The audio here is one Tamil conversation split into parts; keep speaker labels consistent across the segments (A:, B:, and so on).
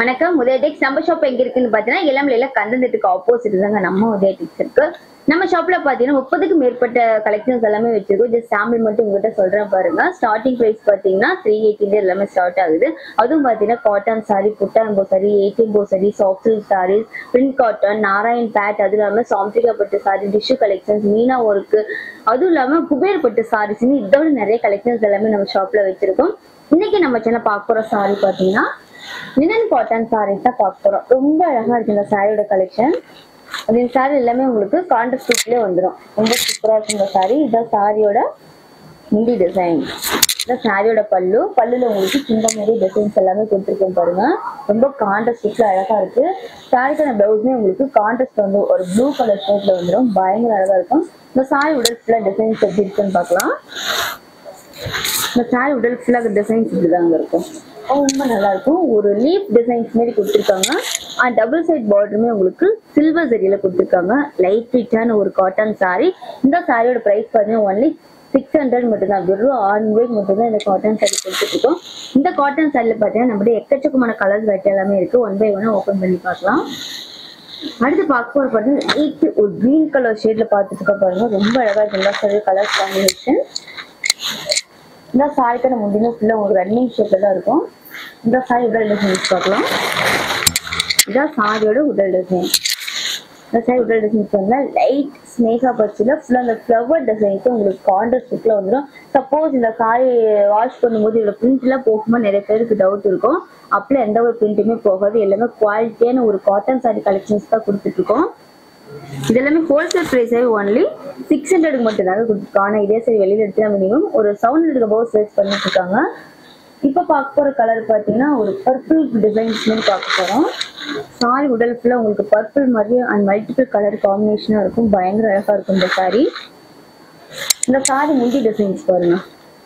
A: வணக்கம். உதயடெக்ஸ் நம்ம ஷாப் எங்க இருக்குன்னு பாத்தீங்கன்னா இளம்பிள்ளையில கந்தந்துட்டுக்கு ஆப்போசிட் தாங்க நம்ம உதயடெக்ஸ் இருக்கு. நம்ம ஷாப்ல பாத்தீங்கன்னா 30க்கும் மேற்பட்ட கலெக்ஷன்ஸ் எல்லாமே வச்சிருக்கோம். ஜஸ்ட் சாம்பிள் மட்டும் உங்ககிட்ட சொல்றேன் பாருங்க. ஸ்டார்டிங் பிரைஸ் பாத்தீங்கன்னா 380 எல்லாமே ஸ்டார்ட் ஆகுது. அதுவும் பாத்தீங்கன்னா காட்டன் சாரி, புட்டான்போ saree, 18 saree, soft silk sarees, print cotton, Narayanpet, அது இல்லாம சாம்திகா பட்டு saree, tissue collections, meena work, அதுவும் இல்லாம குபேர் பட்டு சாரீஸ்ன்னு இதோட நிறைய கலெக்ஷன்ஸ் எல்லாமே நம்ம ஷாப்ல வச்சிருக்கோம். இன்னைக்கு நம்ம சேனல் பார்க்க போற சாரி பாத்தீங்கன்னா லினன் காட்டன் சாரீஸ் தான் பார்க்க போறோம். ரொம்ப அழகா இருக்கு இந்த சாரியோட கலெக்ஷன். இந்த சாரி எல்லாமே உங்களுக்கு கான்ட்ராஸ்ட் லுக்லயே வந்துடும். ரொம்ப சூப்பரா இருக்கு இந்த சாரி. இதான் சாரியோட முந்தி டிசைன். இந்த சாரியோட பல்லுல உங்களுக்கு இந்த மாதிரி டிசைன்ஸ் எல்லாமே கொடுத்துருக்கேன் பாருங்க. ரொம்ப கான்ட்ராஸ்ட் லுக்ல அழகா இருக்கு. சாரிக்கான பிளவுஸ்மே உங்களுக்கு கான்ட்ராஸ்ட் வந்து ஒரு ப்ளூ கலர் ஷேட்ல வந்துடும். பயங்கர அழகா இருக்கும். இந்த சாரி உடல் ஃபுல்லா டிசைன்ஸ் எப்படி இருக்குன்னு பார்க்கலாம். இந்த சாரி உடல் ஃபுல்லா டிசைன்ஸ் இப்படிதாங்க இருக்கும். ரொம்ப நல்லா இருக்கும். ஒரு லீஃப் டிசைன்ஸ் மாதிரி கொடுத்துருக்காங்க. டபுள் சைட் பார்டருமே உங்களுக்கு சில்வர் ஜரியில கொடுத்துருக்காங்க. லைட் வெயிட்டான ஒரு காட்டன் சாரி. இந்த சாரியோட பிரைஸ் பார்த்தீங்கன்னா ஒன்லி 600 மட்டும்தான். வெறும் 600 மட்டும்தான் இந்த காட்டன் சாரி கொடுத்துட்டு இருக்கோம். இந்த காட்டன் சாரியில பார்த்தீங்கன்னா நம்மளுடைய எக்கச்சக்கமான கலர்ஸ் வெரைட்டி எல்லாமே இருக்கு. ஒன் பை ஒன் ஓப்பன் பண்ணி பார்க்கலாம். அடுத்து பார்க்க போற பார்த்தீங்கன்னா ஒரு கிரீன் கலர் ஷேட்ல பார்த்துட்டு இருக்க பாருங்க. ரொம்ப அழகா இருக்கு இந்த சாரி கலர் காம்பினேஷன். இந்த சாரிக்கான முந்தின ஃபுல்லா உங்களுக்கு ரன்னிங் ஷேப்ல தான் இருக்கும். இந்த சாரி உடல் டிசைன்ஸ் பார்க்கலாம். இதான் சாரியோட உடல் டிசைன். இந்த சாரி உடல் டிசைன்ஸ் வந்து லைட் ஸ்னேகா பச்சுல ஃபுல்லா அந்த ஃப்ளவர் டிசைன்ஸ் உங்களுக்கு கான்ட்ராஸ்ட் லுக்ல வந்துடும். சப்போஸ் இந்த சாரி வாஷ் பண்ணும்போது இதோட பிரிண்ட் எல்லாம் போகும்போது நிறைய பேருக்கு டவுட் இருக்கும். அப்படியே எந்த ஒரு பிரிண்ட்டுமே போகாது. எல்லாமே குவாலிட்டியான ஒரு காட்டன் சாரி கலெக்ஷன்ஸ் தான் கொடுத்துட்டு இருக்கோம். இதெல்லாமே ஹோல்சேல் பிரைஸே ஒன்லி 600 மட்டும் தாங்க கொடுத்துருக்கோம். ஆனால் இதே சரி வெளியில எடுத்தா மினிமம் ஒரு 700 அபவ் சேல்ஸ் பண்ணிட்டு இருக்காங்க. இப்போ பார்க்க போற கலர் பார்த்தீங்கன்னா ஒரு பர்பிள் டிசைன்ஸ் மாதிரி பார்க்க போறோம். சாரி உடல் ஃபுல்லா உங்களுக்கு பர்பிள் மாதிரி அண்ட் மல்டிபிள் கலர் காம்பினேஷனா இருக்கும். பயங்கர அழகா இருக்கும் இந்த சாரி. இந்த சாரி முந்தி டிசைன்ஸ் பாருங்க.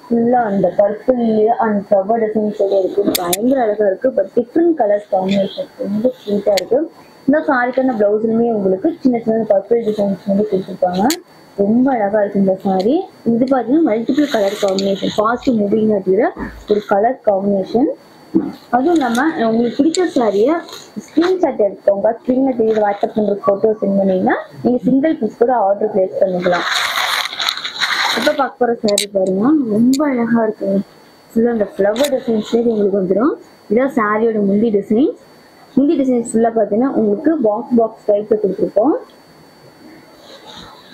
A: ஃபுல்லா அந்த பர்பிள் அண்ட் ஃப்ளவர் டிசைன்ஸ் இருக்கு. பயங்கர அழகா இருக்கு. பட் டிஃப்ரெண்ட் கலர் காம்பினேஷன் ரொம்ப ஸ்வீட்டா இருக்கு. இந்த சாரிக்கான பிளவுஸ்லுமே உங்களுக்கு சின்ன சின்ன பர்பிள் டிசைன்ஸ் வந்து கொடுத்துருப்பாங்க. ரொம்ப அழகா இருக்கு இந்த சாரி. இது பார்த்தீங்கன்னா multiple colour combination, fast moving அப்படிங்கிற ஒரு கலர் காம்பினேஷன். அதுவும் இல்லாம உங்களுக்கு பிடிச்ச சாரியை ஸ்கிரீன்ஷாட் எடுத்துக்கோங்க. ஸ்கிரீன்ல தெரியுது வாட்ஸ்அப் நம்பருக்கு போட்டோ சென்ட் பண்ணீங்கன்னா நீங்க சிங்கிள் பீஸ் கூட ஆர்டர் பிளேஸ் பண்ணிக்கலாம். இப்ப பார்க்க போற சாரி பாருங்க. ரொம்ப அழகா இருக்கு. ஃபுல்லா அந்த ஃப்ளவர் டிசைன்ஸ் உங்களுக்கு வந்துடும். இதான் சாரியோட முந்தி டிசைன்ஸ். முந்தி டிசைன்ஸ் ஃபுல்லா பார்த்தீங்கன்னா உங்களுக்கு பாக்ஸ் டைப்ல கொடுத்துருக்கோம்.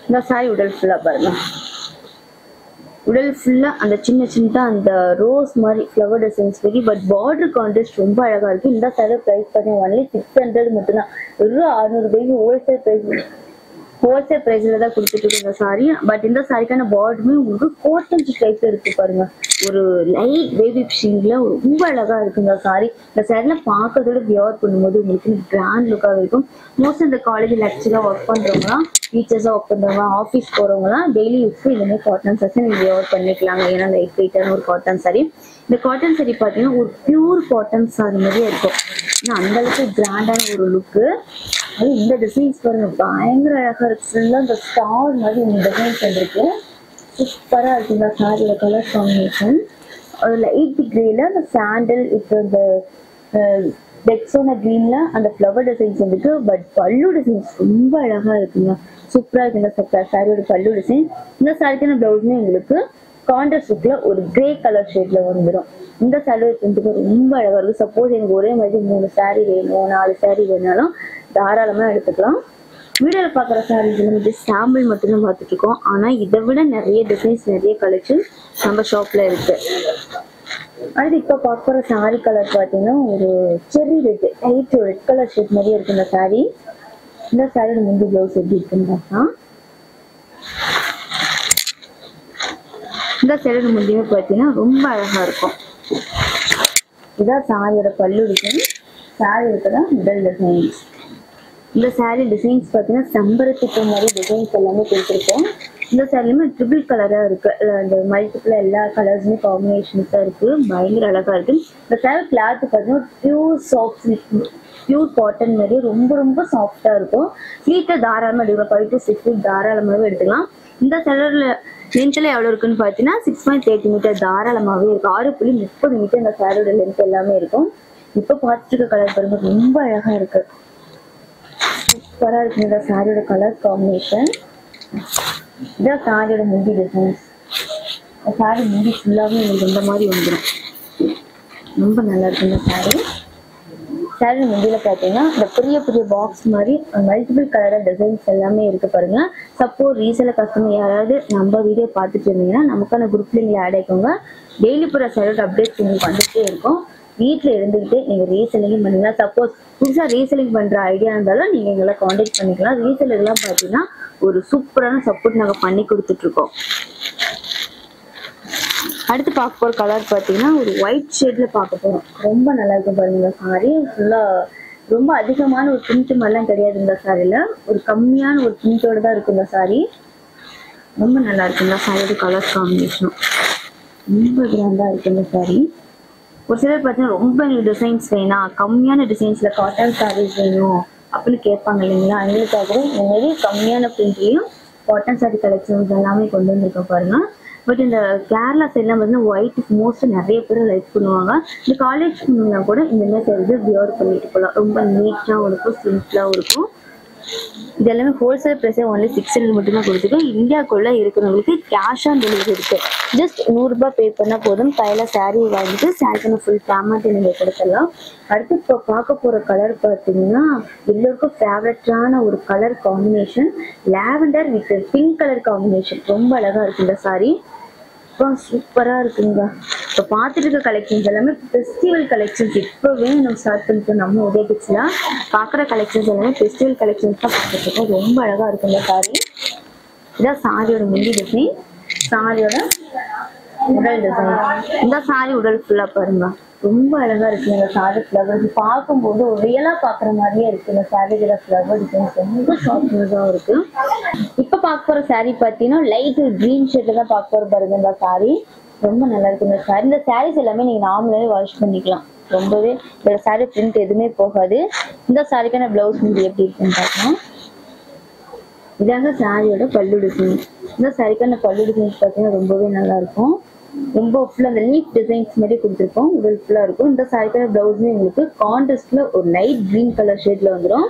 A: இந்த சாரி உடல் ஃபுல்லா பாருங்க. உடல் ஃபுல்லா அந்த சின்ன சின்ன அந்த ரோஸ் மாதிரி flower designs very but border contrast ரொம்ப அழகா இருக்கு. இந்த சாரி பிரைஸ் பார்த்தீங்கன்னா ஒன்லி 600 மட்டும்தான். வெறும் 600 ரூபாய்க்கு ஹோல்சேல் பிரைஸ்ல தான் கொடுத்துட்டு இந்த சாரி. பட் இந்த சாரிக்கான பார்டருமே உங்களுக்கு கோட்டன் டைப்ல இருக்கு பாருங்க. ஒரு லைட் பேபி ஷேட்ல ரொம்ப அழகா இருக்கு இந்த சாரி. இந்த சாரில பார்க்கறதோட வியர் பண்ணும்போது உங்களுக்கு கிராண்ட் லுக்காக இருக்கும். மோஸ்ட் இந்த காலேஜ் லெக்சரா ஒர்க் பண்றவங்களாம், டீச்சர்ஸா ஒர்க் பண்றவங்க, ஆஃபீஸ் போறவங்கலாம் டெய்லி யூஸ்க்கு இந்த மாதிரி காட்டன் சாரி நீங்க வியர் பண்ணிக்கலாங்க. ஏன்னா லைட் வெயிட்டான ஒரு காட்டன் சாரி. இந்த காட்டன் சாரி பார்த்தீங்கன்னா ஒரு பியூர் காட்டன் சாரி மாதிரியே இருக்கும். ஏன்னா அந்த அளவுக்கு கிராண்டான ஒரு லுக்கு. அது இந்த டிசைன்ஸ் பாருங்க பயங்கர அழகா இருக்கு. ஃபுல்லா இந்த ஸ்டார் மாதிரி இந்த டிசைன்ஸ் வந்துருக்கு. சூப்பரா இருக்கு இந்த சாரியோட கலர் காம்பினேஷன். ஒரு லைட் கிரேல அந்த சாண்டல் இப்போ இந்த டெக்ஸோன கிரீன்ல அந்த ஃப்ளவர் டிசைன்ஸ் வந்துருக்கு. பட் பல்லு டிசைன்ஸ் ரொம்ப அழகா இருக்குங்க. சூப்பரா இருக்கு இந்த சாரியோட பல்லு டிசைன். இந்த சாரிக்கான பிளவுஸ்மே உங்களுக்கு கான்ட்ராஸ்ட் லுக்ல ஒரு கிரே கலர் ஷேட்ல வந்துடும். இந்த சாரியோட பிரிண்ட்டுக்கு ரொம்ப அழகா இருக்கு. சப்போஸ் எனக்கு ஒரே மாதிரி 3 சாரி வேணும், 4 சாரி வேணாலும் தாராளமா எடுத்துக்கலாம். வீடியோல பாக்குற சாரீஸ் வந்து சாம்பிள் மட்டும்தான் பார்த்துட்டு இருக்கோம். ஆனா இதை விட நிறைய டிசைன்ஸ், நிறைய கலெக்ஷன் நம்ம ஷாப்ல இருக்கு. அடுத்து இப்ப பார்க்குற சாரி கலர் பார்த்தீங்கன்னா ஒரு செரி red, light red colour shade மாதிரியே இருக்கு இந்த சாரி. இந்த சாரியோட முந்தி பிளவுஸ் எப்படி இருக்குன்னு பார்த்தா இந்த சாரியோட முந்தியுமே பார்த்தீங்கன்னா ரொம்ப அழகா இருக்கும். இதான் சாரியோட பல்லு டிசைன். சாரி இருக்கிற முதல் டிசைன்ஸ். இந்த சாரி டிசைன்ஸ் பார்த்தீங்கன்னா செம்பருத்தி மாதிரி டிசைன்ஸ் எல்லாமே கொடுத்துருக்கோம். இந்த சாரிலுமே ட்ரிபிள் கலரா இருக்கு. அந்த மல்டிபிள் எல்லா கலர்ஸுமே காம்பினேஷன்ஸா இருக்கு. பயங்கர அழகா இருக்கு. இந்த சாரி கிளாத் பார்த்தீங்கன்னா பியூர் சாஃப்ட் பியூர் காட்டன் மாதிரி ரொம்ப ரொம்ப சாஃப்டா இருக்கும். ஃபீட்டை தாராளமாக எடுக்கலாம். 5 to 6 feet தாராளமாகவே எடுத்துக்கலாம். இந்த சாரியோட லென்த்ல எவ்வளவு இருக்குன்னு பார்த்தீங்கன்னா 6.30 மீட்டர் தாராளமாகவே இருக்கு. 6.30 மீட்டர் இந்த சாரியோட லென்த் எல்லாமே இருக்கும். இப்ப பார்த்துட்டு இருக்க கலர் பாருங்க, ரொம்ப அழகா இருக்கு, சூப்பரா இருக்கு இந்த சாரியோட கலர் காம்பினேஷன். இதான் சாரியோட முந்தி டிசைன்ஸ். சாரி முந்தி ஃபுல்லாவே உங்களுக்கு இந்த மாதிரி வந்துடும், ரொம்ப நல்லா இருக்கு இந்த சாரி. சாரி முந்தியில பாத்தீங்கன்னா இந்த பெரிய பெரிய பாக்ஸ் மாதிரி மல்டிபிள் கலர் டிசைன்ஸ் எல்லாமே இருக்கு பாருங்க. சப்போஸ் ரீசேல கஸ்டமர் யாராவது நம்ம வீடியோ பார்த்துட்டு இருந்தீங்கன்னா நமக்கான குரூப்ல நீங்க ஆட் ஆயிக்கோங்க. டெய்லி போற சேலட் அப்டேட்ஸ் உங்களுக்கு வந்துட்டே இருக்கும். வீட்டுல இருந்துகிட்டு நீங்க ரீசெல்லிங் பண்ணீங்கன்னா, சப்போஸ் புதுசா ரீசெல்லிங் பண்ற ஐடியா இருந்தாலும் நீங்க எங்களை காண்டாக்ட் பண்ணிக்கலாம். ரீசெல்லர்லாம் பாத்தீங்கன்னா ஒரு சூப்பரான சப்போர்ட் நாங்க பண்ணி கொடுத்துட்டு இருக்கோம். அடுத்து பார்க்க போற கலர் பாத்தீங்கன்னா ஒரு ஒயிட் ஷேட்ல பார்க்க போறோம். ரொம்ப நல்லா இருக்கும் பாருங்க சாரி. ஃபுல்லா ரொம்ப அதிகமான ஒரு பிரிண்ட் மாதிரிலாம் கிடையாது இந்த சாரில, ஒரு கம்மியான ஒரு பிரிண்டோட தான் இருக்கு இந்த சாரி. ரொம்ப நல்லா இருக்கு இந்த சாரியோட கலர் காம்பினேஷன், ரொம்ப கிராண்டா இருக்கு இந்த சாரி. ஒரு சிலர் பார்த்தீங்கன்னா ரொம்ப எனக்கு டிசைன்ஸ் வேணாம், கம்மியான டிசைன்ஸ்ல காட்டன் சாரீஸ் வேணும் அப்படின்னு கேட்பாங்க இல்லைங்களா. அவங்களுக்காக இந்த மாதிரி கம்மியான பிரிண்ட்லயும் காட்டன் சாரி கலெக்ஷன்ஸ் எல்லாமே கொண்டு வந்திருக்கோம் பாருங்க. பட் இந்த கேரளா சைட்லாம் பார்த்தீங்கன்னா ஒயிட் மோஸ்ட் நிறைய பேர் லைக் பண்ணுவாங்க. இந்த காலேஜ் கூட இந்த மாதிரி சாரீஸ் வியர் பண்ணிட்டு போகலாம். ரொம்ப நீட்டாகவும் இருக்கும், சிம்பிளாகவும் இருக்கும். இது எல்லாமே ஹோல்சேல் பிரைஸே ஒன்லி 600 மட்டும்தான் கொடுத்துருக்கோம். இந்தியாவுக்குள்ள இருக்கிறவங்களுக்கு கேஷ் ஆன் டெலிவரி இருக்கு. ஜஸ்ட் 100 ரூபாய் பே பண்ணா போதும், கையில சாரீ வாங்கிட்டு சாரிக்கான ஃபுல் பேமெண்ட் நீங்க கொடுத்துடலாம். அடுத்து இப்போ பார்க்க போற கலர் பார்த்தீங்கன்னா எல்லோருக்கும் ஃபேவரட்டான ஒரு colour combination, lavender with pink colour combination. ரொம்ப அழகா இருக்கு இந்த சாரி, சூப்பரா இருக்குங்க. இப்போ பார்த்துட்டு இருக்க கலெக்ஷன்ஸ் எல்லாமே ஃபெஸ்டிவல் கலெக்ஷன்ஸ். இப்போவே நம்ம ஸ்டார்ட் பண்ணிட்டு நம்ம உதயபிக்ஸ்ல பார்க்குற கலெக்ஷன்ஸ் எல்லாமே ஃபெஸ்டிவல் கலெக்ஷன்ஸ் தான் பார்த்துட்டு இருக்கோம். ரொம்ப அழகா இருக்கு இந்த சாரி. இதான் சாரியோட முந்தி டிசைன், சாரியோட உடல் டிசைன். இந்த சாரி உடல் ஃபுல்லா பாருங்க, ரொம்ப அழகா இருக்கு இந்த சாரி. ஃபிளவர் பார்க்கும்போது ஒரு ரியலா பாக்குற மாதிரியே இருக்கு இந்த சாரியோட ஃபிளவர் டிசைன்ஸ், ரொம்ப ஷார்ப்னஸா இருக்கு. இப்ப பார்க்க போற சாரி பாத்தீங்கன்னா லைட் கிரீன் ஷேட்ல தான் பார்க்க போற பாருங்க இந்த சாரி. ரொம்ப நல்லா இருக்கு இந்த சாரி. இந்த சாரீஸ் எல்லாமே நீங்க நார்மலாவே வாஷ் பண்ணிக்கலாம், ரொம்பவே இந்த சாரி பிரிண்ட் எதுவுமே போகாது. இந்த சாரிக்கான பிளவுஸ் முந்தி எப்படி இருக்குன்னு பார்க்கலாம். இதாங்க சாரியோட பல்லு டிசைன். இந்த சாரிக்கான பல்லு டிசைன்ஸ் பார்த்தீங்கன்னா ரொம்பவே நல்லா இருக்கும். ரொம்ப ஃபுல்லா அந்த லீஃப் டிசைன்ஸ் மாதிரி கொடுத்துருக்கோம், உடல் ஃபுல்லா இருக்கும். இந்த சாரிக்கான பிளவுஸ்மே உங்களுக்கு கான்ட்ராஸ்ட்ல ஒரு லைட் கிரீன் கலர் ஷேட்ல வந்துடும்.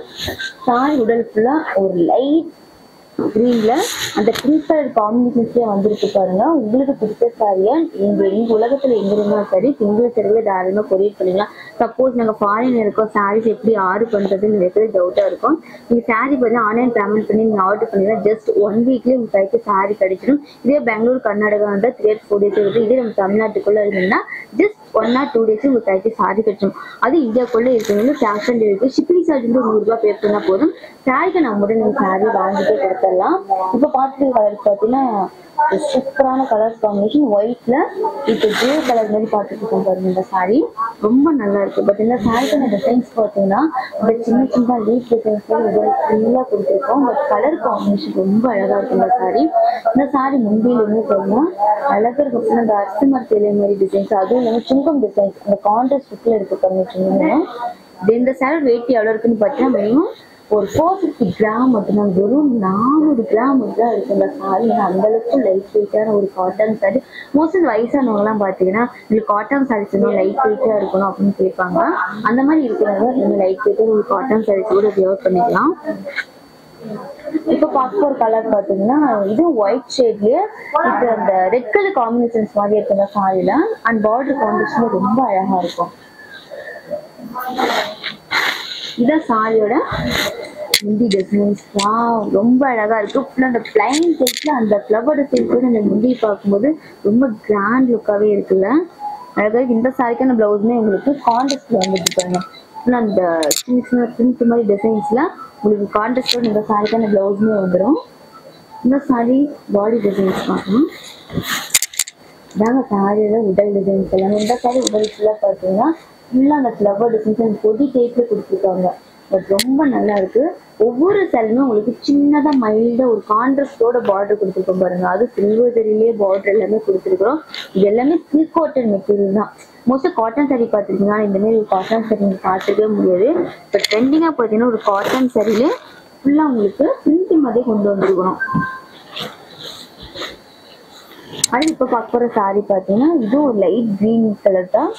A: சாரி உடல் ஃபுல்லா ஒரு லைட் கிரீன்ல அந்த பிங்க் கலர் காம்பினேஷன்ஸ்லயே வந்திருக்கு பாருங்க. உங்களுக்கு பிடிச்ச சாரியா எங்க உலகத்துல எங்க இருந்தாலும் சரி சிங்கிள் சரியில தாராளமா கொரியர் பண்ணிக்கலாம். சப்போஸ் நாங்க ஃபாரின் இருக்கோம், சாரீஸ் எப்படி ஆர்டர் பண்றதுன்னு நிறைய பேர் டவுட்டா இருக்கும். நீங்க சாரி பார்த்தீங்கன்னா ஆன்லைன் பேமெண்ட் பண்ணி நீங்க ஆர்டர் பண்ணீங்கன்னா ஜஸ்ட் 1 வீக்லயே உங்க கைக்கு சாரி கிடைச்சிடும். இதே பெங்களூர் கர்நாடகா வந்து 3 or 4 days இருக்கு. இதே நம்ம தமிழ்நாட்டுக்குள்ள இருந்தீங்கன்னா ஜஸ்ட் 1 or 2 days உங்க கைக்கு சாரி கிடைச்சிடும். அது இந்தியாக்குள்ள இருக்கிறவங்க cash on delivery, shipping charge வந்து 100 ரூபாய் பே பண்ணா போதும். சாரிக்கு நம்ம உடனே நீங்க சாரி வாங்கிட்டே கொடுத்துடலாம். இப்ப பார்த்துட்டு கலர் பார்த்தீங்கன்னா சூப்பரான கலர் காம்பினேஷன், ஒயிட்ல இப்போ ப்ளூ கலர் மாதிரி பார்த்துட்டு இருக்கோம் பாருங்க. இந்த சாரி ரொம்ப நல்லா இருக்கு. பட் இந்த சாரிக்கான டிசைன்ஸ் பார்த்தீங்கன்னா இந்த சின்ன சின்ன லீஃப் டிசைன்ஸ் ஃபுல்லா கொடுத்துருக்கோம். பட் கலர் காம்பினேஷன் ரொம்ப அழகா இருக்கு இந்த சாரி. இந்த சாரி முந்தியிலுமே பார்த்தீங்கன்னா அழகா இருக்கு. அந்த அரிசி மரத்திலே மாதிரி டிசைன்ஸ், அதுவும் இல்லாமல் சுங்கம் டிசைன்ஸ் அந்த கான்ட்ராஸ்ட் லுக்ல இருக்கு பாருங்க சுங்கம். இந்த சாரி வெயிட் எவ்வளவு இருக்குன்னு பார்த்தீங்கன்னா மினிமம் ஒரு 450 கிராம் மட்டும்தான், வெறும் 400 கிராம் மட்டும் இருக்கு இந்த சாரி. அந்த அளவுக்கு லைட் வெயிட்டான ஒரு காட்டன் சாரி. மோஸ்ட்லி வயசானவங்க எல்லாம் பாத்தீங்கன்னா உங்களுக்கு காட்டன் சாரீஸ் இன்னும் லைட் வெயிட்டா இருக்கணும் அப்படின்னு கேட்பாங்க. அந்த மாதிரி இருக்கிறவங்க இந்த லைட் வெயிட்டா ஒரு காட்டன் சாரீஸ் கூட வியர் பண்ணிக்கலாம். இப்ப பார்க்க ஒரு கலர் பாத்தீங்கன்னா இது ஒயிட் ஷேட்லயே இது அந்த ரெட் கலர் காம்பினேஷன்ஸ் மாதிரி இருக்கு இந்த சாரில. அண்ட் பார்டர் காம்பினேஷன் ரொம்ப அழகா இருக்கும். இதான் சாரியோட முந்தி டிசைன்ஸ். ரொம்ப அழகா இருக்கு. ஃபுல்லா அந்த பிளைன் டைப்ல அந்த ஃபிளவர் டிசைன் கூட அந்த முந்தி பார்க்கும்போது ரொம்ப கிராண்ட் லுக்காவே இருக்குல்ல, அழகா. இந்த சாரிக்கான பிளவுஸ்மே உங்களுக்கு கான்ட்ராஸ்ட்ல வந்துட்டு இருக்காங்க. அந்த சின்ன சின்ன பிரிண்ட் மாதிரி டிசைன்ஸ்ல உங்களுக்கு கான்ட்ராஸ்டோட இந்த சாரிக்கான பிளவுஸ்மே வந்துடும். இந்த சாரி பாடி டிசைன்ஸ் பார்க்கணும். இதாங்க சாரியோட உடல் டிசைன்ஸ் எல்லாமே. இந்த சாரி உடல் ஃபுல்லா பார்த்தீங்கன்னா ஃபுல்லா அந்த ஃபிளவர் டிசைன்ஸ் பொடி டைப்ல கொடுத்துருக்காங்க. பட் ரொம்ப நல்லா இருக்கு. ஒவ்வொரு சாரியுமே உங்களுக்கு சின்னதா மைல்டா ஒரு கான்ட்ராஸ்டோட பார்டர் கொடுத்துருக்கோம் பாருங்க. அது சில்வர் ஜரியிலேயே பார்டர் எல்லாமே கொடுத்துருக்கோம். இது எல்லாமே சில்க் காட்டன் மெட்டீரியல் தான். மோஸ்ட்லி காட்டன் சாரி பார்த்துருக்கீங்கன்னா இந்த மாதிரி ஒரு காட்டன் சாரி நீங்க பார்த்துக்கவே முடியாது. பட் ட்ரெண்டிங்கா பார்த்தீங்கன்னா ஒரு காட்டன் சாரியிலே ஃபுல்லா உங்களுக்கு பிரிண்டிங் மாதிரி கொண்டு வந்துருக்கணும். அது இப்ப பார்க்க போற சாரி பாத்தீங்கன்னா இது ஒரு லைட் கிரீன் கலர் தான்.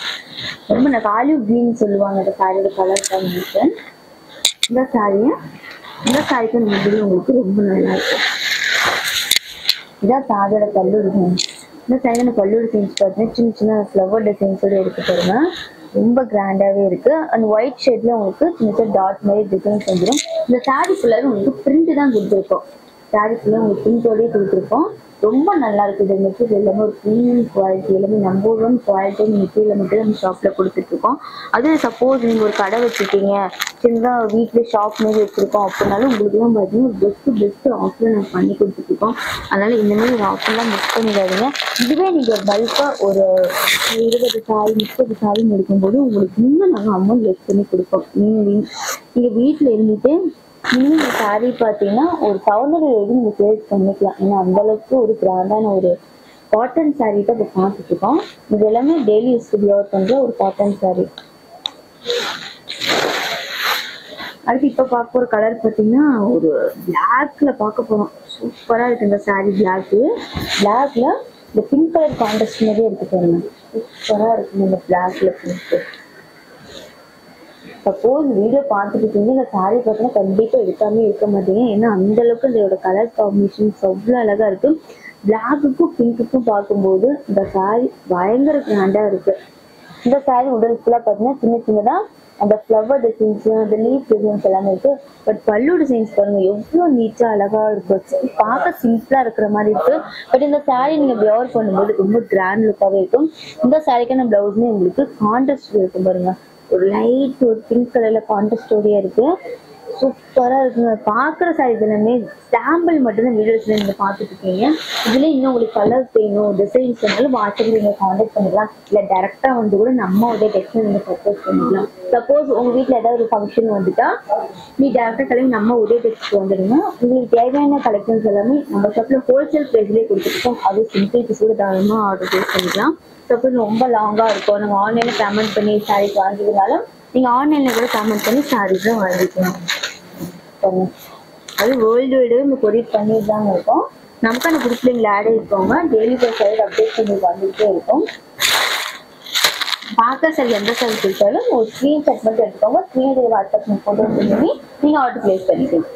A: ரொம்ப நான் ஆலிவ் கிரீன் சொல்லுவாங்க இந்த சாரியோட கலர் காம்பினேஷன். இந்த சாரிக்கு நம்ம உங்களுக்கு ரொம்ப நல்லா இருக்கும். இதான் சாரியோட பல்லு டிசைன். இந்த சாரியோட பல்லு டிசைன்ஸ் பார்த்தீங்கன்னா சின்ன சின்ன ஃப்ளவர் டிசைன்ஸோட எடுத்து பாருங்க. ரொம்ப கிராண்டாவே இருக்கு. அந்த ஒயிட் ஷேட்ல உங்களுக்கு சின்ன சின்ன டாட் மாதிரி டிசைன்ஸ் வந்துடும். இந்த சாரி ஃபுல்லாவே உங்களுக்கு பிரிண்ட் தான் கொடுத்துருக்கோம். சாரி ஃபுல்லாக உங்களுக்கு பிரிண்டோடய கொடுத்துருக்கோம். ரொம்ப நல்லா இருக்குது. இந்த மெட்டீரியல் எல்லாமே ஒரு ப்ரீமியம் குவாலிட்டி, எல்லாமே நம்பர் 1 குவாலிட்டி மெட்டீரியல் மட்டும் நம்ம ஷாப்பில் கொடுத்துட்ருக்கோம். அதுவும் சப்போஸ் நீங்கள் ஒரு கடை வச்சுருக்கீங்க, சின்னதாக வீட்டில் ஷாப் மாரி வச்சுருக்கோம் அப்படின்னாலும் உங்களுக்குலாம் பார்த்தீங்கன்னா ஒரு பெஸ்ட்டு ஆஃபர் நம்ம பண்ணி கொடுத்துட்ருக்கோம். அதனால் இந்த மாதிரி ஒரு ஆஃபர்லாம் மிஸ் பண்ணிடாதீங்க. இதுவே நீங்கள் பல்காக ஒரு 20 சாரி 30 சாரி எடுக்கும்போது உங்களுக்கு இன்னும் நாங்கள் அமௌண்ட் லெஸ் பண்ணி கொடுப்போம். நீங்கள் வீட்டில் இருந்துட்டு இந்த சாரி பார்த்தீங்கன்னா ஒரு 1000 வரைக்கும் நீங்கள் சேல்ஸ் பண்ணிக்கலாம். ஏன்னா அந்த அளவுக்கு ஒரு கிராண்டான ஒரு காட்டன் சாரீ தான் இப்போ பார்த்துட்ருக்கோம். இது எல்லாமே டெய்லி யூஸ்க்கு வியர் பண்ணுற ஒரு காட்டன் சாரீ. அடுத்து இப்போ பார்க்க ஒரு கலர் பார்த்தீங்கன்னா ஒரு பிளாக்ல பார்க்க போகிறோம். சூப்பராக இருக்குது இந்த சாரீ. பிளாக்ல இந்த பிங்க் கலர் கான்ட்ராஸ்ட் மாதிரியே எடுத்துக்கோங்க. சூப்பராக இருக்குங்க இந்த பிளாக்ல பிங்க். சப்போஸ் வீடியோ பார்த்துட்டு இருக்கீங்க இந்த சாரீ பார்த்தீங்கன்னா கண்டிப்பாக எடுக்காமே இருக்க மாட்டீங்க. ஏன்னா அந்த அளவுக்கு இதோட கலர் காம்பினேஷன்ஸ் அவ்வளோ அழகா இருக்கு. பிளாக்குக்கும் பிங்க்குக்கும் பார்க்கும்போது இந்த சாரீ பயங்கர கிராண்டாக இருக்கு. இந்த சாரீ உடல் ஃபுல்லாக பார்த்தீங்கன்னா சின்ன சின்னதாக அந்த ஃப்ளவர் டிசைன்ஸ் அந்த லீஃப் டிசைன்ஸ் எல்லாமே இருக்கு. பட் பல்லு டிசைன்ஸ் பாருங்க எவ்வளோ நீட்டா அழகா இருக்கு. பார்க்க சிம்பிளா இருக்கிற மாதிரி இருக்கு. பட் இந்த சாரீ நீங்க வியர் பண்ணும்போது ரொம்ப கிராண்ட் லுக்காவே இருக்கும். இந்த சாரீக்கான பிளவுஸ்மே உங்களுக்கு கான்ட்ராஸ்ட் இருக்கும் பாருங்க. ஒரு லைட் ஒரு பிங்க் கலர்ல கான்ட்ராஸ்டோடய இருக்கு. சூப்பரா இருக்குங்க. பாக்குற சாரீஸ் எல்லாமே சாம்பிள் மட்டும்தான் வீடியோஸ்ல நீங்க பார்த்துட்டு இருக்கீங்க. இதுல இன்னும் உங்களுக்கு கலர்ஸ் வேணும், டிசைன்ஸ் வேணாலும் வாட்ஸ்அப்ல நீங்க கான்டாக்ட் பண்ணிக்கலாம். இல்ல டைரக்டா வந்து கூட நம்ம உடைய டெக்ஸ்டைல் நீங்க பர்ச்சேஸ் பண்ணிக்கலாம். சப்போஸ் உங்க வீட்டுல ஏதாவது ஒரு ஃபங்க்ஷன் வந்துட்டா நீ டைரக்டா கிளம்பி நம்ம உடைய டெக்ஸ்ட் வந்துடுங்க. உங்களுக்கு தேவையான கலெக்ஷன்ஸ் எல்லாமே நம்ம ஷாப்ல ஹோல்சேல் பிரைஸ்லேயே கொடுத்துருக்கோம். அது சிம்பிள் பீஸோட தாராளமா ஆர்டர் பிளேஸ் பண்ணிக்கலாம். சப்போஸ் ரொம்ப லாங்கா இருக்கும், நம்ம ஆன்லைன்ல பேமெண்ட் பண்ணி சாரீஸ் வாங்கினாலும் நீங்க ஆன்லைன்ல கூட பேமெண்ட் பண்ணி சாரீஸ் வாங்கிக்கலாம். அது வேர்ல்டு வைடு நம்ம கொரியர் பண்ணிட்டு தாங்க இருக்கோம். நமக்கான குரூப்ல எங்களை ஆட் இருக்கோங்க. டெய்லி ஒரு சைடு அப்டேட் பண்ணி வந்துகிட்டே இருக்கும். பார்க்க சரி எந்த சைடு கொடுத்தாலும் ஒரு ஸ்க்ரீன்ஷாட் மட்டும் எடுத்துக்கோங்க. ஸ்க்ரீன் வாட்ஸ்அப் போட்டோ பண்ணி நீங்க ஆர்டர் பிளேஸ் பண்ணிக்கலாம்.